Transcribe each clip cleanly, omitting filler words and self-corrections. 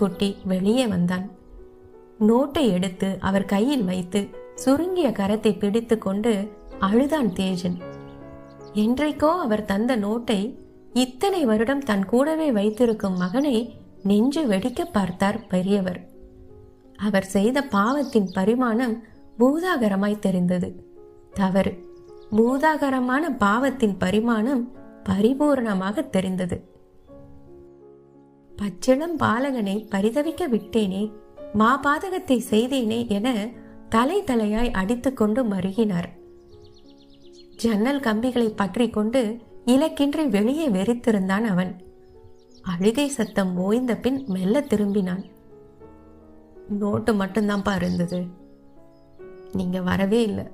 குட்டி வெளியே வந்தான். நோட்டை எடுத்து அவர் கையில் வைத்து சுருங்கிய கரத்தை பிடித்து கொண்டு அழுதான் தேஜன். என்றைக்கோ அவர் தந்த நோட்டை இத்தனை வருடம் தன் கூடவே வைத்திருக்கும் மகனை நெஞ்சு வெடிக்க பார்த்தார் பெரியவர். அவர் செய்த பாவத்தின் பரிமாணம் பூதாகரமாய் தெரிந்தது. தவறு. பூதாகரமான பாவத்தின் பரிமாணம் பரிபூர்ணமாக தெரிந்தது. பச்சிளம் பாலகனை பரிதவிக்க விட்டேனே, மாபாதகத்தை செய்தேனே என தலை தலையாய் அடித்துக்கொண்டு மருகினார். ஜன்னல் கம்பிகளை பற்றி கொண்டு இலக்கின்றி வெளியே வெறித்திருந்தான் அவன். அழுகை சத்தம் ஓய்ந்த பின் மெல்ல திரும்பினான். நோட்டு மட்டும்தான்ப்பா இருந்தது, நீங்க வரவே இல்லை.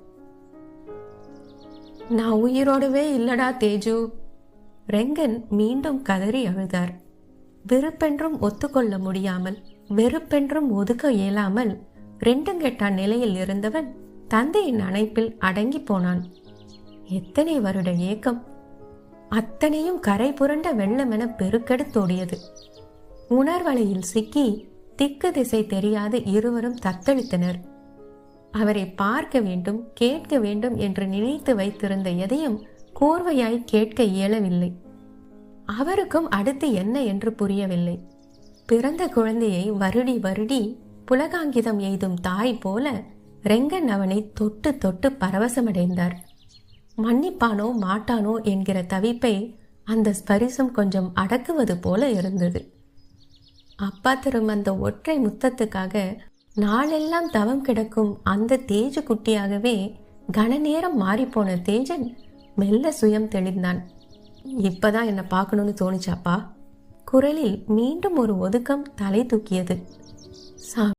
நான் உயிரோடவே இல்லடா தேஜு. ரெங்கன் மீண்டும் கதறி அழுதார். விருப்பென்றும் ஒத்துக்கொள்ள முடியாமல், வெறுப்பென்றும் ஒதுக்க இயலாமல் ரெண்டுங்கெட்டான் நிலையில் இருந்தவன் தந்தையின் அணைப்பில் அடங்கி போனான். எத்தனை வருட ஏக்கம்! அத்தனையும் கரை புரண்ட வெள்ளமென பெருக்கெடுத்தோடியது. உணர்வலையில் சிக்கி திக்கு திசை தெரியாத இருவரும் தத்தளித்தனர். அவரை பார்க்க வேண்டும், கேட்க வேண்டும் என்று நினைத்து வைத்திருந்த எதையும் கோர்வையாய் கேட்க இயலவில்லை. அவருக்கும் அடுத்து என்ன என்று புரியவில்லை. பிறந்த குழந்தையை வருடி வருடி புலகாங்கிதம் எய்தும் தாய் போல ரெங்கன் அவனை தொட்டு தொட்டு பரவசமடைந்தார். மன்னிப்பானோ மாட்டானோ என்கிற தவிப்பை அந்த ஸ்பரிசம் கொஞ்சம் அடக்குவது போல இருந்தது. அப்பா தரும் அந்த ஒற்றை முத்தத்துக்காக நாளெல்லாம் தவம் கிடக்கும் அந்த தேஜு குட்டியாகவே கனநேரம் மாறிப்போன தேஜன் மெல்ல சுயம் தெளிந்தான். இப்பதான் என்ன பார்க்கணும்னு தோணிச்சாப்பா? குரலில் மீண்டும் ஒரு ஒதுக்கம் தலை தூக்கியது.